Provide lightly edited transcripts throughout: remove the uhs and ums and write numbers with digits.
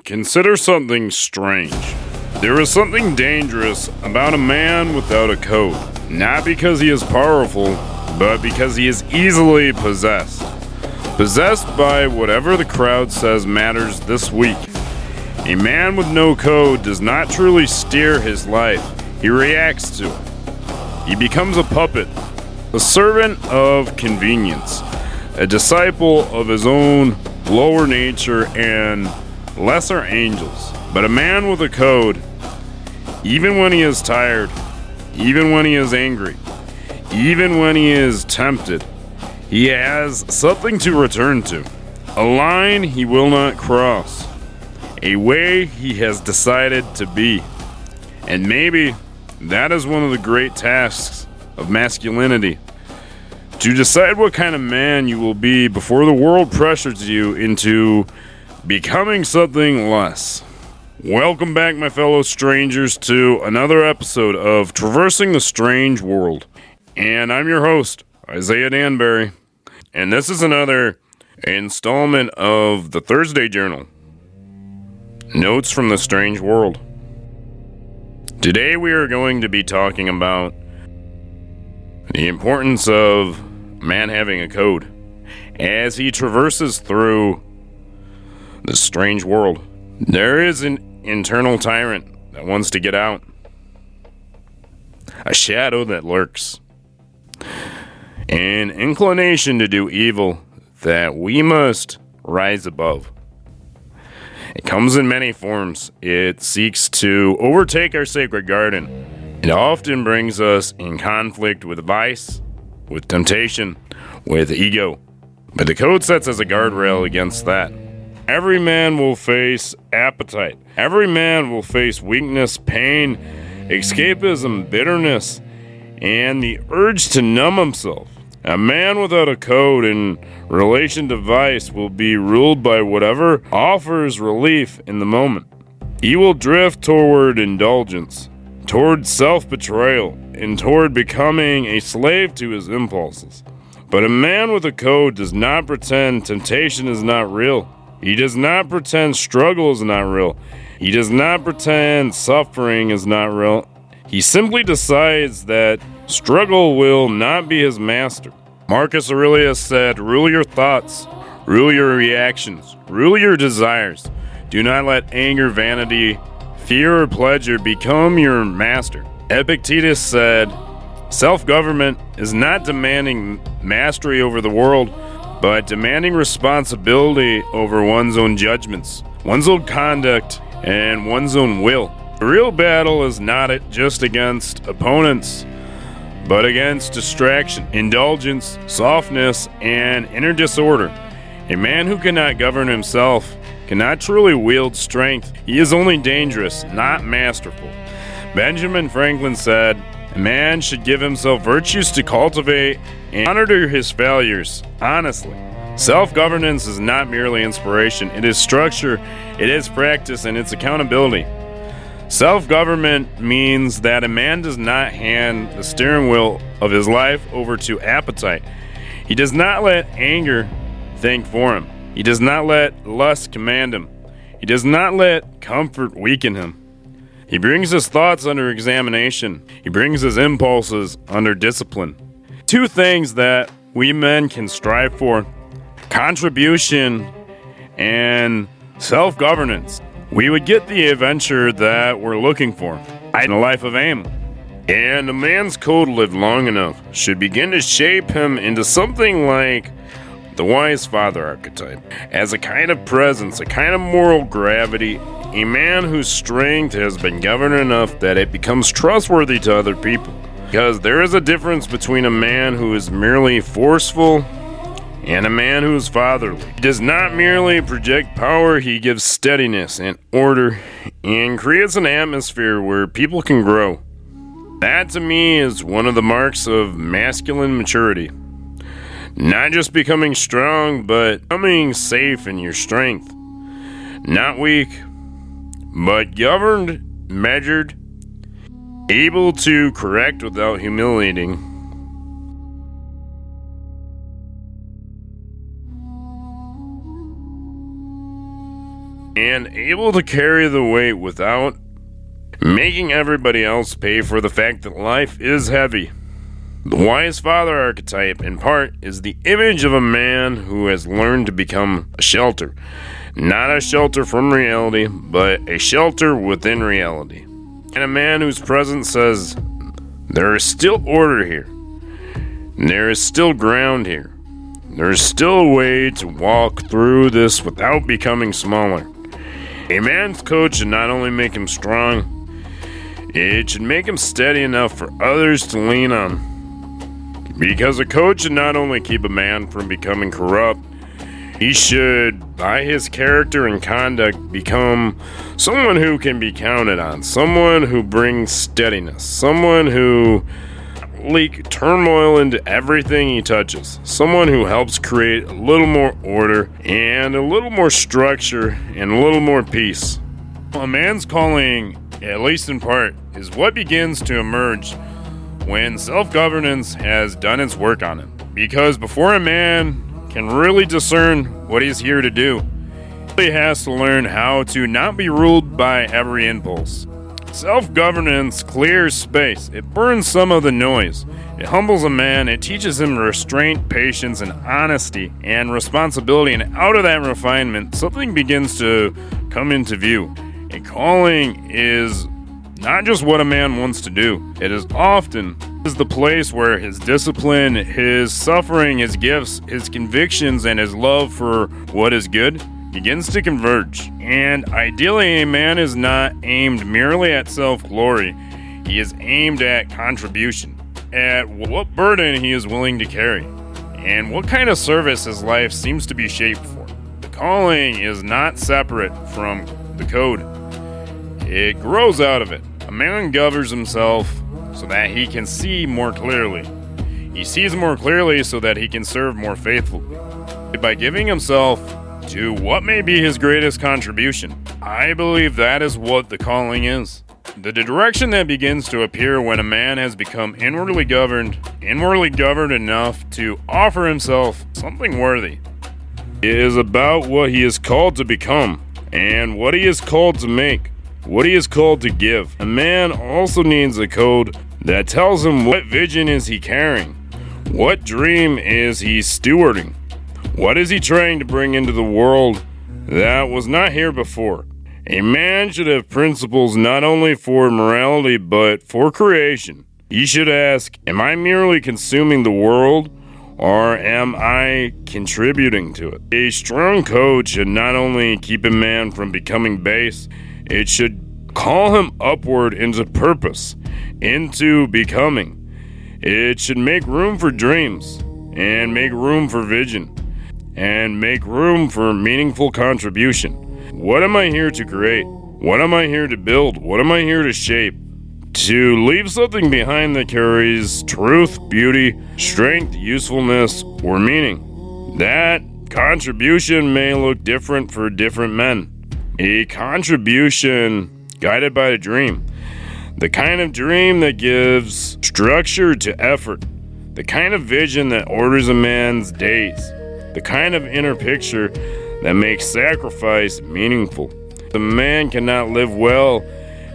Consider something strange. There is something dangerous about a man without a code. Not because he is powerful, but because he is easily possessed. Possessed by whatever the crowd says matters this week. A man with no code does not truly steer his life. He reacts to it. He becomes a puppet, a servant of convenience, a disciple of his own lower nature and lesser angels. But a man with a code, even when he is tired, even when he is angry, even when he is tempted, he has something to return to. A line he will not cross. A way he has decided to be. And maybe that is one of the great tasks of masculinity. To decide what kind of man you will be before the world pressures you into becoming something less. Welcome back, my fellow strangers, to another episode of Traversing the Strange World. And I'm your host, Isaiah Danbury. And this is another installment of the Thursday Journal. Notes from the Strange World. Today we are going to be talking about the importance of man having a code as he traverses through the strange world. There is an internal tyrant that wants to get out, a shadow that lurks, an inclination to do evil that we must rise above. It comes in many forms. It seeks to overtake our sacred garden. It often brings us in conflict with vice, with temptation, with ego. But the code sets as a guardrail against that. Every man will face appetite. Every man will face weakness, pain, escapism, bitterness, and the urge to numb himself. A man without a code in relation to vice will be ruled by whatever offers relief in the moment. He will drift toward indulgence, toward self-betrayal, and toward becoming a slave to his impulses. But a man with a code does not pretend temptation is not real. He does not pretend struggle is not real. He does not pretend suffering is not real. He simply decides that struggle will not be his master. Marcus Aurelius said, "Rule your thoughts, rule your reactions, rule your desires. Do not let anger, vanity, fear, or pleasure become your master." Epictetus said, "Self-government is not demanding mastery over the world, but demanding responsibility over one's own judgments, one's own conduct, and one's own will." The real battle is not just against opponents, but against distraction, indulgence, softness, and inner disorder. A man who cannot govern himself cannot truly wield strength. He is only dangerous, not masterful. Benjamin Franklin said, "A man should give himself virtues to cultivate and monitor his failures honestly." Self-governance is not merely inspiration. It is structure, it is practice, and it's accountability. Self-government means that a man does not hand the steering wheel of his life over to appetite. He does not let anger think for him. He does not let lust command him. He does not let comfort weaken him. He brings his thoughts under examination. He brings his impulses under discipline. Two things that we men can strive for: contribution and self-governance. We would get the adventure that we're looking for, in a life of aim. And a man's code lived long enough should begin to shape him into something like the wise father archetype, as a kind of presence, a kind of moral gravity, a man whose strength has been governed enough that it becomes trustworthy to other people. Because there is a difference between a man who is merely forceful and a man who is fatherly. He does not merely project power, he gives steadiness and order and creates an atmosphere where people can grow. That to me is one of the marks of masculine maturity. Not just becoming strong, but becoming safe in your strength. Not weak, but governed, measured, able to correct without humiliating. and able to carry the weight without making everybody else pay for the fact that life is heavy. The wise father archetype, in part, is the image of a man who has learned to become a shelter. Not a shelter from reality, but a shelter within reality. And a man whose presence says, there is still order here. There is still ground here. There is still a way to walk through this without becoming smaller. A man's code should not only make him strong, it should make him steady enough for others to lean on. Because a code should not only keep a man from becoming corrupt, he should, by his character and conduct, become someone who can be counted on, someone who brings steadiness, someone who leaks turmoil into everything he touches, someone who helps create a little more order and a little more structure and a little more peace. A man's calling, at least in part, is what begins to emerge when self-governance has done its work on him. Because before a man can really discern what he's here to do, he has to learn how to not be ruled by every impulse. Self-governance clears space. It burns some of the noise. It humbles a man. It teaches him restraint, patience, and honesty and responsibility. And out of that refinement, something begins to come into view. A calling is not just what a man wants to do. It is often the place where his discipline, his suffering, his gifts, his convictions, and his love for what is good begins to converge. And ideally, a man is not aimed merely at self-glory. He is aimed at contribution, at what burden he is willing to carry, and what kind of service his life seems to be shaped for. The calling is not separate from the code. It grows out of it. A man governs himself so that he can see more clearly. He sees more clearly so that he can serve more faithfully. By giving himself to what may be his greatest contribution, I believe that is what the calling is. The direction that begins to appear when a man has become inwardly governed enough to offer himself something worthy. It is about what he is called to become and what he is called to make, what he is called to give. A man also needs a code that tells him what vision is he carrying, what dream is he stewarding, what is he trying to bring into the world that was not here before. A man should have principles not only for morality but for creation. He should ask, am I merely consuming the world or am I contributing to it? A strong code should not only keep a man from becoming base, it should call him upward into purpose, into becoming. It should make room for dreams, and make room for vision, and make room for meaningful contribution. What am I here to create? What am I here to build? What am I here to shape? To leave something behind that carries truth, beauty, strength, usefulness, or meaning. That contribution may look different for different men. A contribution guided by a dream. The kind of dream that gives structure to effort. The kind of vision that orders a man's days. The kind of inner picture that makes sacrifice meaningful. The man cannot live well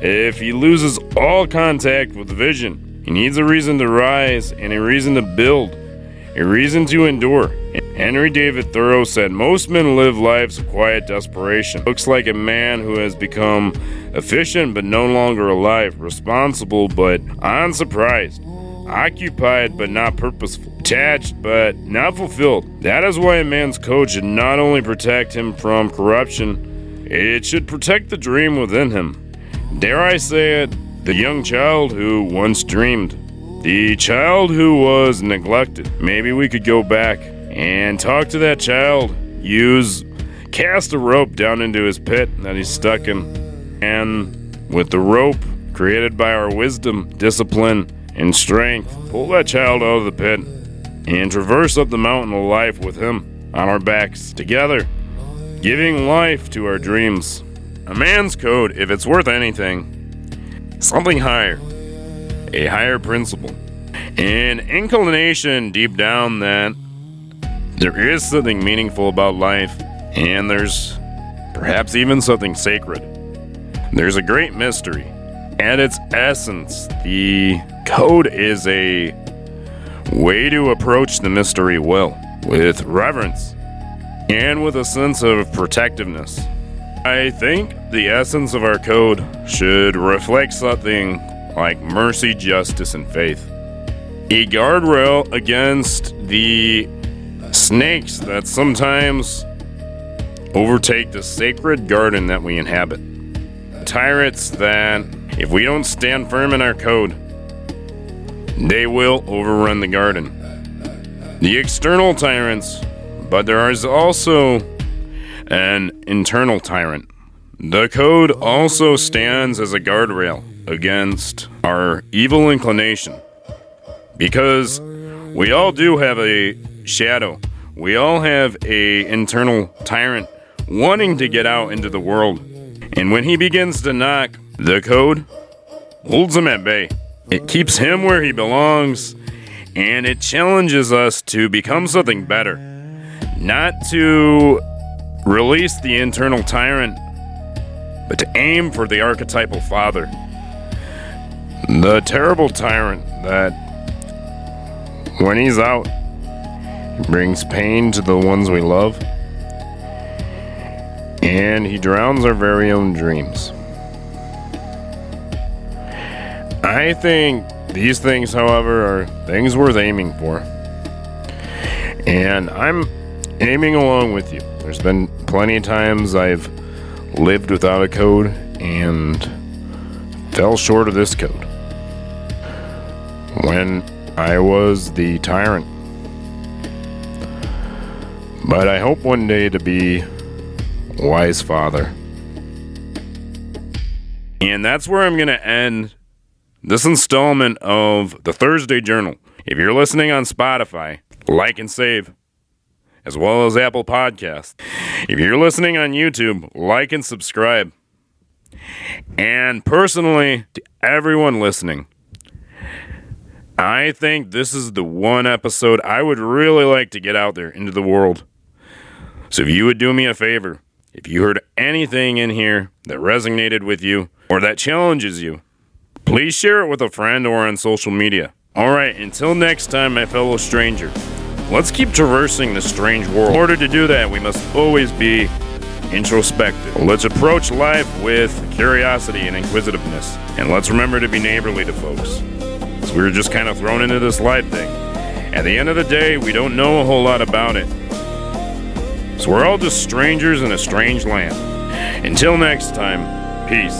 if he loses all contact with vision. He needs a reason to rise and a reason to build, a reason to endure. Henry David Thoreau said, most men live lives of quiet desperation. Looks like a man who has become efficient but no longer alive, responsible but unsurprised, occupied but not purposeful, attached but not fulfilled. That is why a man's code should not only protect him from corruption, it should protect the dream within him. Dare I say it, the young child who once dreamed, the child who was neglected. Maybe we could go back and talk to that child, cast a rope down into his pit that he's stuck in, and with the rope created by our wisdom, discipline, and strength, pull that child out of the pit and traverse up the mountain of life with him on our backs together, giving life to our dreams. A man's code, if it's worth anything, something higher, a higher principle, an inclination deep down that there is something meaningful about life, and there's perhaps even something sacred. There's a great mystery. At its essence, the code is a way to approach the mystery well, with reverence and with a sense of protectiveness. I think the essence of our code should reflect something like mercy, justice, and faith. A guardrail against the snakes that sometimes overtake the sacred garden that we inhabit. Tyrants that, if we don't stand firm in our code, they will overrun the garden. The external tyrants, but there is also an internal tyrant. The code also stands as a guardrail against our evil inclination, because we all do have a shadow. We all have a internal tyrant wanting to get out into the world. And when he begins to knock, the code holds him at bay. It keeps him where he belongs, and it challenges us to become something better. Not to release the internal tyrant, but to aim for the archetypal father. The terrible tyrant that, when he's out, he brings pain to the ones we love, and he drowns our very own dreams. I think these things, however, are things worth aiming for. And I'm aiming along with you. There's been plenty of times I've lived without a code and fell short of this code when I was the tyrant. But I hope one day to be a wise father. And that's where I'm going to end this installment of the Thursday Journal. If you're listening on Spotify, like and save, as well as Apple Podcasts. If you're listening on YouTube, like and subscribe. And personally, to everyone listening, I think this is the one episode I would really like to get out there into the world. So if you would do me a favor, if you heard anything in here that resonated with you or that challenges you, please share it with a friend or on social media. Alright, until next time, my fellow stranger, let's keep traversing this strange world. In order to do that, we must always be introspective. Let's approach life with curiosity and inquisitiveness. And let's remember to be neighborly to folks. Because we were just kind of thrown into this life thing. At the end of the day, we don't know a whole lot about it. So we're all just strangers in a strange land. Until next time, peace.